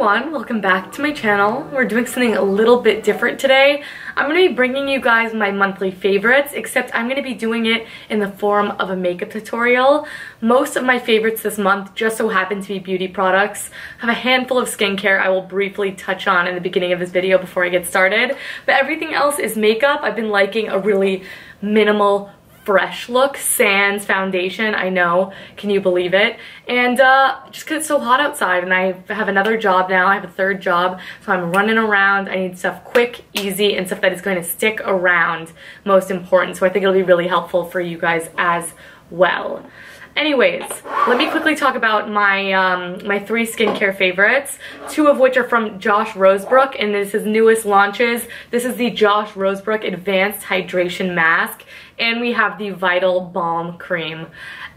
everyone, welcome back to my channel. We're doing something a little bit different today. I'm going to be bringing you guys my monthly favorites, except I'm going to be doing it in the form of a makeup tutorial. Most of my favorites this month just so happen to be beauty products. I have a handful of skincare I will briefly touch on in the beginning of this video before I get started, but everything else is makeup. I've been liking a really minimal fresh look, sans foundation, I know, can you believe it? And just because it's so hot outside and I have another job now, I have a third job, so I'm running around. I need stuff quick, easy, and stuff that is going to stick around, most important. So I think it'll be really helpful for you guys as well. Anyways, let me quickly talk about my my 3 skincare favorites, 2 of which are from Josh Rosebrook, and this is his newest launches. This is the Josh Rosebrook Advanced Hydration Mask, and we have the Vital Balm Cream.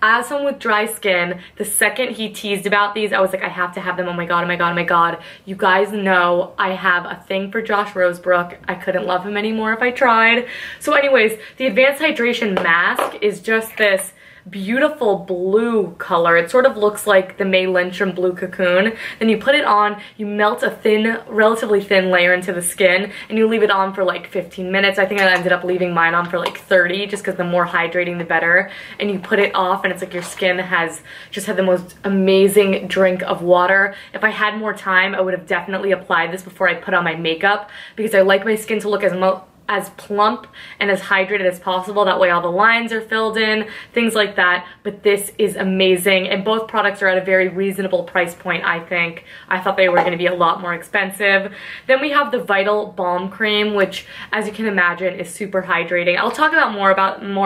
As someone with dry skin, the second he teased about these, I was like, I have to have them. Oh my god, oh my god, oh my god. You guys know I have a thing for Josh Rosebrook. I couldn't love him anymore if I tried. So anyways, the Advanced Hydration Mask is just this beautiful blue color. It sort of looks like the May Lindstrom Blue Cocoon. Then you put it on, you melt a thin, relatively thin layer into the skin, and you leave it on for like 15 minutes. I think I ended up leaving mine on for like 30, just because the more hydrating the better. And you put it off and it's like your skin has just had the most amazing drink of water. If I had more time, I would have definitely applied this before I put on my makeup, because I like my skin to look as plump and as hydrated as possible. That way all the lines are filled in, things like that. But this is amazing, and both products are at a very reasonable price point, I think. I thought they were going to be a lot more expensive. Then we have the Vital Balm Cream, which, as you can imagine, is super hydrating. I'll talk about more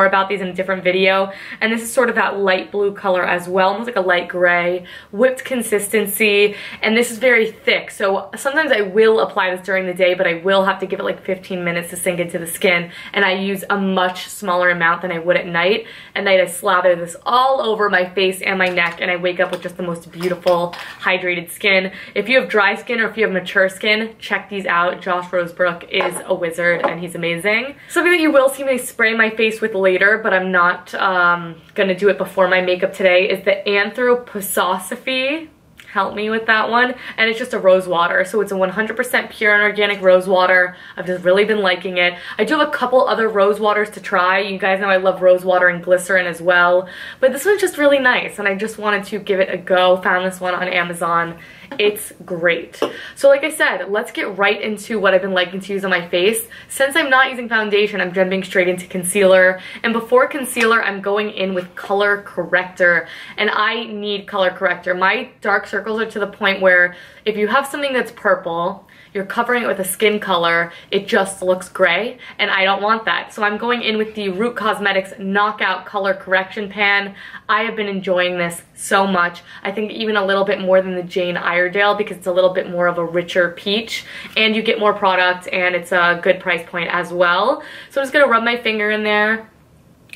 about these in a different video. And this is sort of that light blue color as well, almost like a light gray, whipped consistency, and this is very thick. So sometimes I will apply this during the day, but I will have to give it like 15 minutes to sink into the skin, and I use a much smaller amount than I would at night. At night I slather this all over my face and my neck, and I wake up with just the most beautiful hydrated skin. If you have dry skin or if you have mature skin, check these out. Josh Rosebrook is a wizard and he's amazing. Something that you will see me spray my face with later, but I'm not gonna do it before my makeup today, is the Anthroposophy. Help me with that one. And it's just a rose water, so it's a 100% pure and organic rose water. I've just really been liking it. I do have a couple other rose waters to try. You guys know I love rose water and glycerin as well, but this one's just really nice, and I just wanted to give it a go. Found this one on Amazon. It's great. So like I said, let's get right into what I've been liking to use on my face. Since I'm not using foundation, I'm jumping straight into concealer. And before concealer, I'm going in with color corrector. And I need color corrector. My dark circles are to the point where if you have something that's purple, you're covering it with a skin color, it just looks gray, and I don't want that. So I'm going in with the Root Cosmetics Knockout Color Correction Pan. I have been enjoying this so much. I think even a little bit more than the Jane Iredale, because it's a little bit more of a richer peach, and you get more product, and it's a good price point as well. So I'm just gonna rub my finger in there,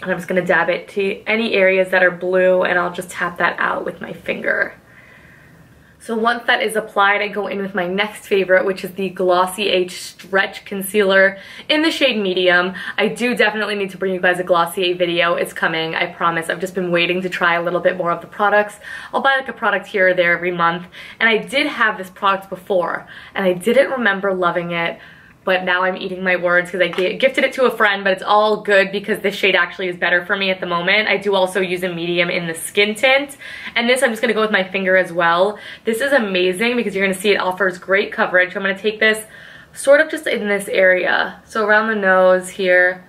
and I'm just gonna dab it to any areas that are blue, and I'll just tap that out with my finger. So once that is applied, I go in with my next favorite, which is the Glossier Stretch Concealer in the shade Medium. I do definitely need to bring you guys a Glossier video. It's coming, I promise. I've just been waiting to try a little bit more of the products. I'll buy like a product here or there every month. And I did have this product before, and I didn't remember loving it. But now I'm eating my words because I gifted it to a friend, but it's all good because this shade actually is better for me at the moment. I do also use a medium in the skin tint, and this I'm just gonna go with my finger as well. This is amazing because you're gonna see it offers great coverage. So I'm gonna take this sort of just in this area. So around the nose here,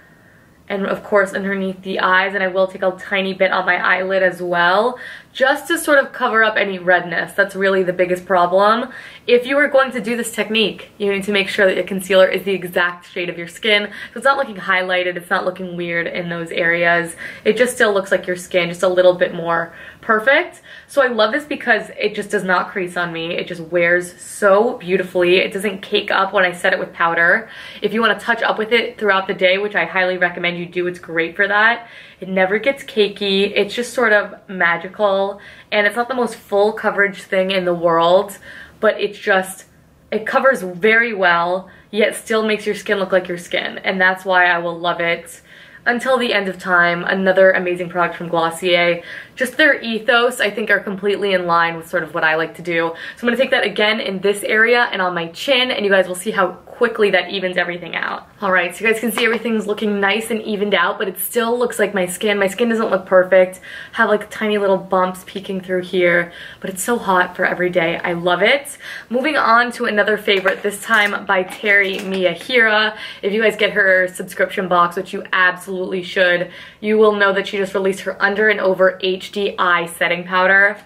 and of course underneath the eyes, and I will take a tiny bit on my eyelid as well, just to sort of cover up any redness. That's really the biggest problem. If you are going to do this technique, you need to make sure that your concealer is the exact shade of your skin. So it's not looking highlighted, it's not looking weird in those areas. It just still looks like your skin, just a little bit more perfect. So I love this because it just does not crease on me. It just wears so beautifully. It doesn't cake up when I set it with powder. If you want to touch up with it throughout the day, which I highly recommend you do, it's great for that. It never gets cakey. It's just sort of magical, and it's not the most full coverage thing in the world, but it's just, it covers very well, yet still makes your skin look like your skin, and that's why I will love it Until the End of Time, another amazing product from Glossier. Just their ethos, I think, are completely in line with sort of what I like to do. So I'm going to take that again in this area and on my chin, and you guys will see how quickly that evens everything out. Alright, so you guys can see everything's looking nice and evened out, but it still looks like my skin. My skin doesn't look perfect. I have like tiny little bumps peeking through here, but it's so hot for every day. I love it. Moving on to another favorite, this time by Terry Miyahira. If you guys get her subscription box, which you absolutely should, you will know that she just released her Under and Over HD Eye Setting Powder.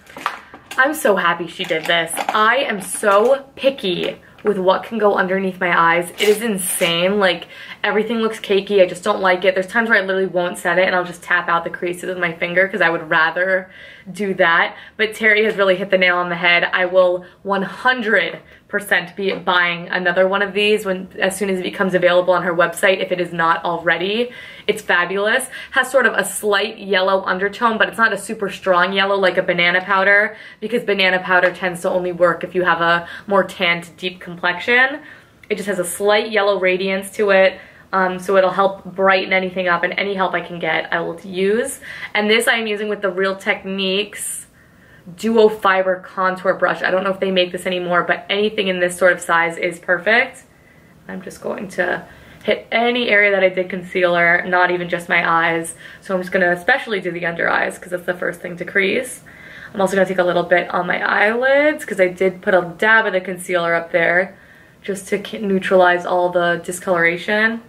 I'm so happy she did this. I am so picky with what can go underneath my eyes. It is insane. Like, everything looks cakey. I just don't like it. There's times where I literally won't set it and I'll just tap out the creases with my finger because I would rather do that. But Terry has really hit the nail on the head. I will 100% be buying another one of these as soon as it becomes available on her website, if it is not already. It's fabulous. Has sort of a slight yellow undertone, but it's not a super strong yellow like a banana powder, because banana powder tends to only work if you have a more tanned, deep complexion. It just has a slight yellow radiance to it. So it'll help brighten anything up, and any help I can get I will use. And this I am using with the Real Techniques Duo Fiber Contour Brush. I don't know if they make this anymore, but anything in this sort of size is perfect. I'm just going to hit any area that I did concealer, not even just my eyes. So I'm just going to especially do the under eyes because that's the first thing to crease. I'm also going to take a little bit on my eyelids because I did put a dab of the concealer up there just to neutralize all the discoloration.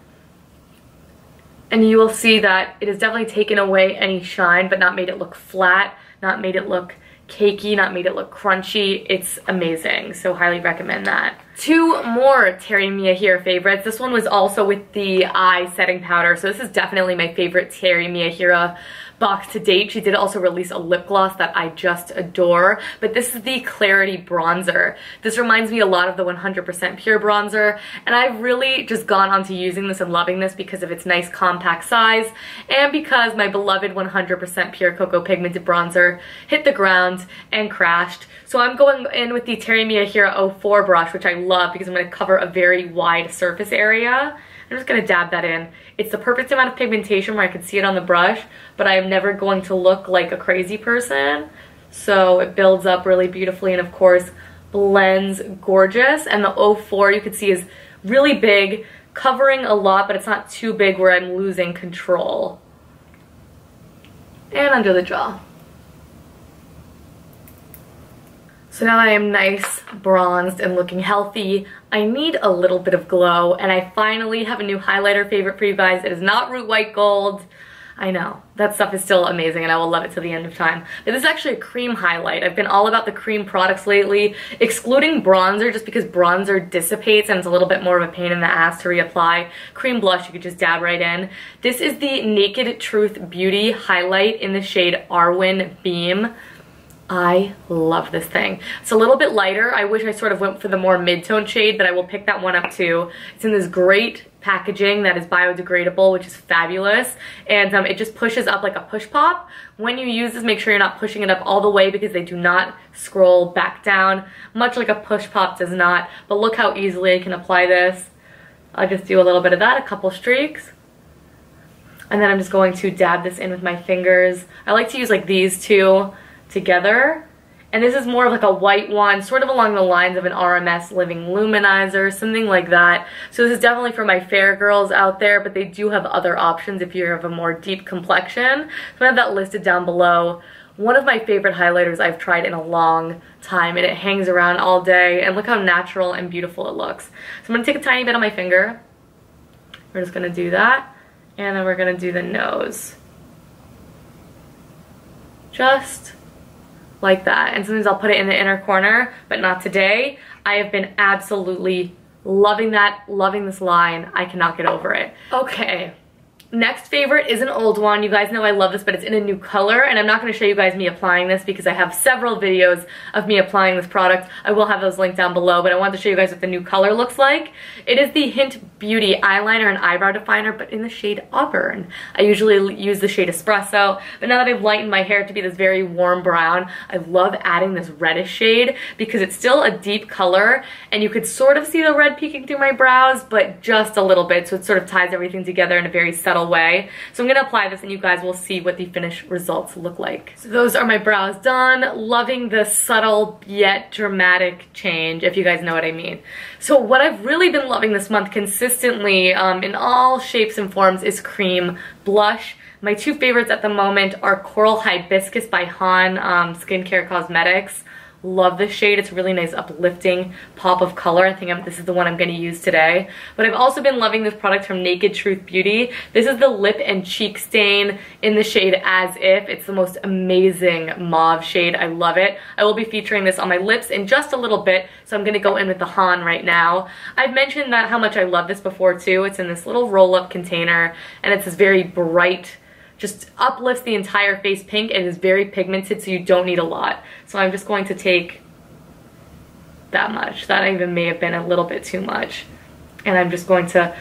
And you will see that it has definitely taken away any shine, but not made it look flat, not made it look cakey, not made it look crunchy. It's amazing, so highly recommend that. Two more Terry Miyahira favorites. This one was also with the eye setting powder, so this is definitely my favorite Terry Miyahira box to date. She did also release a lip gloss that I just adore, but this is the Clarity Bronzer. This reminds me a lot of the 100% Pure Bronzer, and I've really just gone on to using this and loving this because of its nice compact size, and because my beloved 100% Pure Cocoa Pigmented Bronzer hit the ground and crashed. So I'm going in with the Terry Miyahira 04 brush, which I love because I'm going to cover a very wide surface area. I'm just going to dab that in. It's the perfect amount of pigmentation where I can see it on the brush, but I am never going to look like a crazy person. So it builds up really beautifully and of course blends gorgeous. And the 04 you can see is really big, covering a lot, but it's not too big where I'm losing control. And under the jaw. So now I am nice, bronzed, and looking healthy. I need a little bit of glow, and I finally have a new highlighter favorite for you guys. It is not Root White Gold. I know, that stuff is still amazing and I will love it till the end of time. But this is actually a cream highlight. I've been all about the cream products lately, excluding bronzer just because bronzer dissipates and it's a little bit more of a pain in the ass to reapply. Cream blush you could just dab right in. This is the Naked Truth Beauty highlight in the shade Arwen Beam. I love this thing. It's a little bit lighter. I wish I sort of went for the more mid-tone shade, but I will pick that one up too. It's in this great packaging that is biodegradable, which is fabulous. And it just pushes up like a push pop. When you use this, make sure you're not pushing it up all the way because they do not scroll back down, much like a push pop does not. But look how easily I can apply this. I'll just do a little bit of that, a couple streaks. And then I'm just going to dab this in with my fingers. I like to use like these two together, and this is more of like a white one, sort of along the lines of an RMS Living Luminizer, something like that. So this is definitely for my fair girls out there, but they do have other options if you have a more deep complexion. So I have that listed down below. One of my favorite highlighters I've tried in a long time, and it hangs around all day, and look how natural and beautiful it looks. So I'm going to take a tiny bit on my finger. We're just going to do that, and then we're going to do the nose. Just like that. And sometimes I'll put it in the inner corner, but not today. I have been absolutely loving that, loving this line. I cannot get over it. Okay. Next favorite is an old one. You guys know I love this, but it's in a new color, and I'm not going to show you guys me applying this because I have several videos of me applying this product. I will have those linked down below, but I wanted to show you guys what the new color looks like. It is the Hint Beauty eyeliner and eyebrow definer, but in the shade Auburn. I usually use the shade Espresso, but now that I've lightened my hair to be this very warm brown, I love adding this reddish shade because it's still a deep color, and you could sort of see the red peeking through my brows, but just a little bit, so it sort of ties everything together in a very subtle subtle way. So I'm gonna apply this and you guys will see what the finished results look like. So those are my brows done. Loving the subtle yet dramatic change, if you guys know what I mean. So what I've really been loving this month consistently in all shapes and forms is cream blush. My two favorites at the moment are Coral Hibiscus by Han Skincare Cosmetics. Love this shade. It's a really nice uplifting pop of color. I think this is the one I'm going to use today. But I've also been loving this product from Naked Truth Beauty. This is the lip and cheek stain in the shade As If. It's the most amazing mauve shade. I love it. I will be featuring this on my lips in just a little bit, so I'm going to go in with the Han right now. I've mentioned that how much I love this before too. It's in this little roll-up container and it's this very bright, just uplifts the entire face pink and is very pigmented, so you don't need a lot. So I'm just going to take that much. That even may have been a little bit too much. And I'm just going to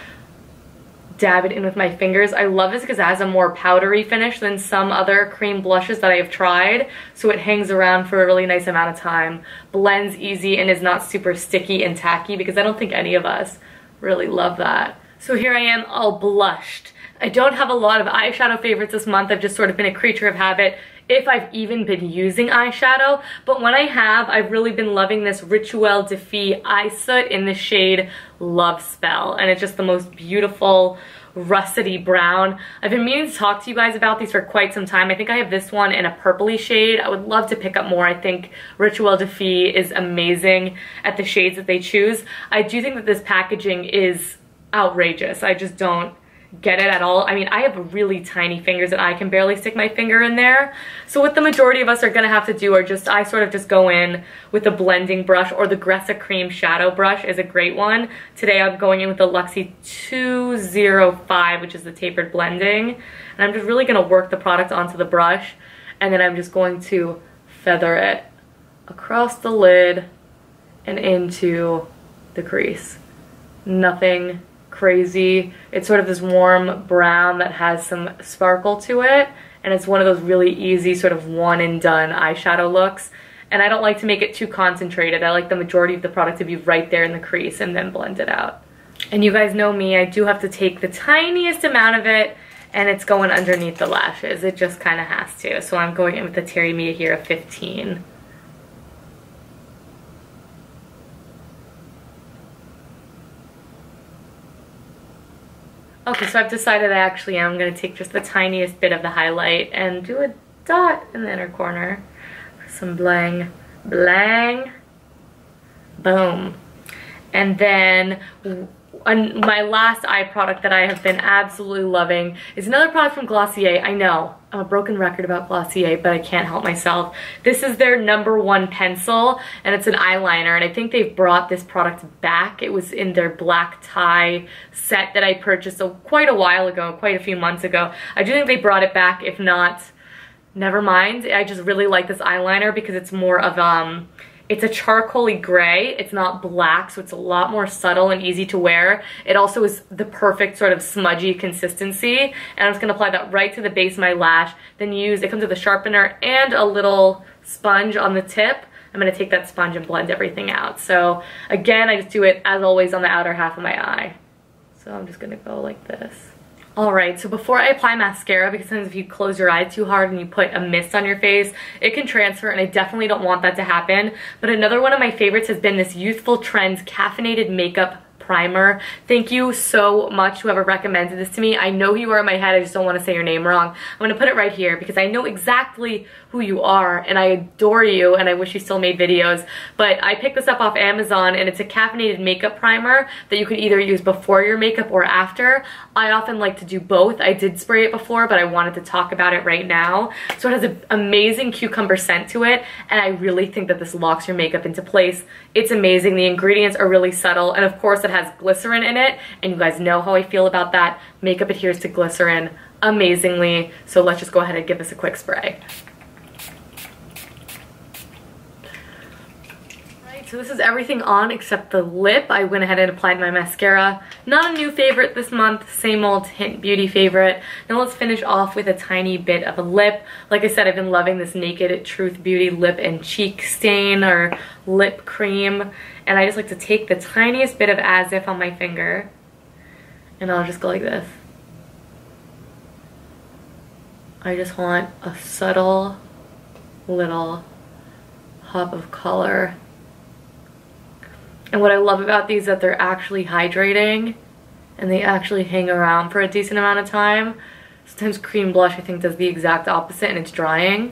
dab it in with my fingers. I love this because it has a more powdery finish than some other cream blushes that I have tried. So it hangs around for a really nice amount of time, blends easy, and is not super sticky and tacky, because I don't think any of us really love that. So here I am all blushed. I don't have a lot of eyeshadow favorites this month. I've just sort of been a creature of habit, if I've even been using eyeshadow. But when I have, I've really been loving this Rituel de Fille Eye Soot in the shade Love Spell. And it's just the most beautiful russety brown. I've been meaning to talk to you guys about these for quite some time. I think I have this one in a purpley shade. I would love to pick up more. I think Rituel de Fille is amazing at the shades that they choose. I do think that this packaging is outrageous. I just don't get it at all. I mean, I have really tiny fingers and I can barely stick my finger in there. So what the majority of us are gonna have to do are I sort of just go in with a blending brush, or the Gressa Cream Shadow Brush is a great one. Today I'm going in with the Luxie 205, which is the tapered blending. And I'm just really gonna work the product onto the brush, and then I'm just going to feather it across the lid and into the crease. Nothing crazy. It's sort of this warm brown that has some sparkle to it, and it's one of those really easy sort of one and done eyeshadow looks. And I don't like to make it too concentrated. I like the majority of the product to be right there in the crease and then blend it out. And you guys know me, I do have to take the tiniest amount of it, and it's going underneath the lashes. It just kind of has to. So I'm going in with the Terry Mia here of 15. Okay, so I've decided I actually am going to take just the tiniest bit of the highlight and do a dot in the inner corner. Some blang, blang, boom. And then my last eye product that I have been absolutely loving is another product from Glossier. I know, I'm a broken record about Glossier, but I can't help myself. This is their No.1 Pencil, and it's an eyeliner, and I think they've brought this product back. It was in their black tie set that I purchased quite a while ago, quite a few months ago. I do think they brought it back. If not, never mind. I just really like this eyeliner because it's more of it's a charcoaly gray. It's not black, so it's a lot more subtle and easy to wear. It also is the perfect sort of smudgy consistency. And I'm just gonna apply that right to the base of my lash. Then it comes with a sharpener and a little sponge on the tip. I'm gonna take that sponge and blend everything out. So again, I just do it as always on the outer half of my eye. So I'm just gonna go like this. Alright, so before I apply mascara, because sometimes if you close your eye too hard and you put a mist on your face, it can transfer, and I definitely don't want that to happen. But another one of my favorites has been this Youthful Trends Caffeinated Makeup Primer. Thank you so much whoever recommended this to me. I know who you are in my head, I just don't want to say your name wrong. I'm going to put it right here because I know exactly who you are and I adore you and I wish you still made videos. But I picked this up off Amazon and it's a caffeinated makeup primer that you could either use before your makeup or after. I often like to do both. I did spray it before, but I wanted to talk about it right now. So it has an amazing cucumber scent to it, and I really think that this locks your makeup into place. It's amazing. The ingredients are really subtle, and of course it has glycerin in it, and you guys know how I feel about that. Makeup adheres to glycerin amazingly, so let's just go ahead and give this a quick spray. So this is everything on except the lip. I went ahead and applied my mascara. Not a new favorite this month, same old Hint Beauty favorite. Now let's finish off with a tiny bit of a lip. Like I said, I've been loving this Naked Truth Beauty lip and cheek stain or lip cream. And I just like to take the tiniest bit of As If on my finger and I'll just go like this. I just want a subtle little pop of color. And what I love about these is that they're actually hydrating and they actually hang around for a decent amount of time. Sometimes cream blush I think does the exact opposite and it's drying.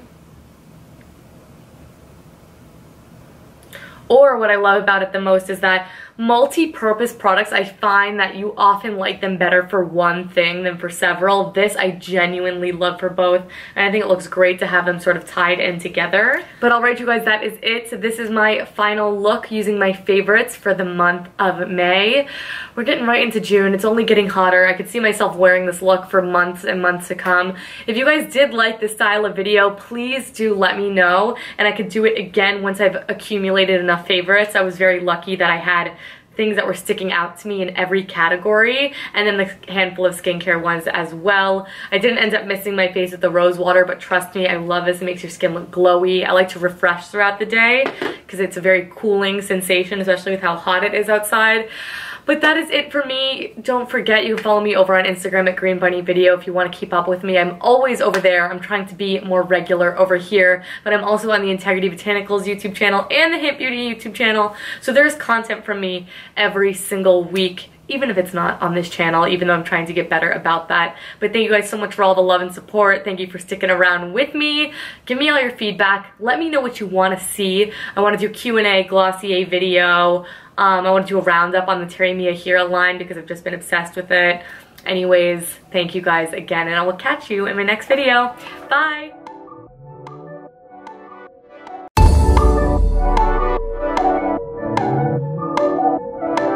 Or what I love about it the most is that multi-purpose products, I find that you often like them better for one thing than for several. This I genuinely love for both, and I think it looks great to have them sort of tied in together. But alright you guys, that is it. So this is my final look using my favorites for the month of May. We're getting right into June. It's only getting hotter. I could see myself wearing this look for months and months to come. If you guys did like this style of video, please do let me know, and I could do it again once I've accumulated enough favorites. I was very lucky that I had things that were sticking out to me in every category, and then the handful of skincare ones as well. I didn't end up missing my face with the rose water, but trust me, I love this. It makes your skin look glowy. I like to refresh throughout the day because it's a very cooling sensation, especially with how hot it is outside. But that is it for me. Don't forget you can follow me over on Instagram at Green Bunny Video if you want to keep up with me. I'm always over there. I'm trying to be more regular over here, but I'm also on the Integrity Botanicals YouTube channel and the Hint Beauty YouTube channel. So there's content from me every single week, even if it's not on this channel, even though I'm trying to get better about that. But thank you guys so much for all the love and support. Thank you for sticking around with me. Give me all your feedback. Let me know what you want to see. I want to do Q&A, Glossier video. I want to do a roundup on the Terry Mia Hero line because I've just been obsessed with it. Anyways, thank you guys again, and I will catch you in my next video. Bye!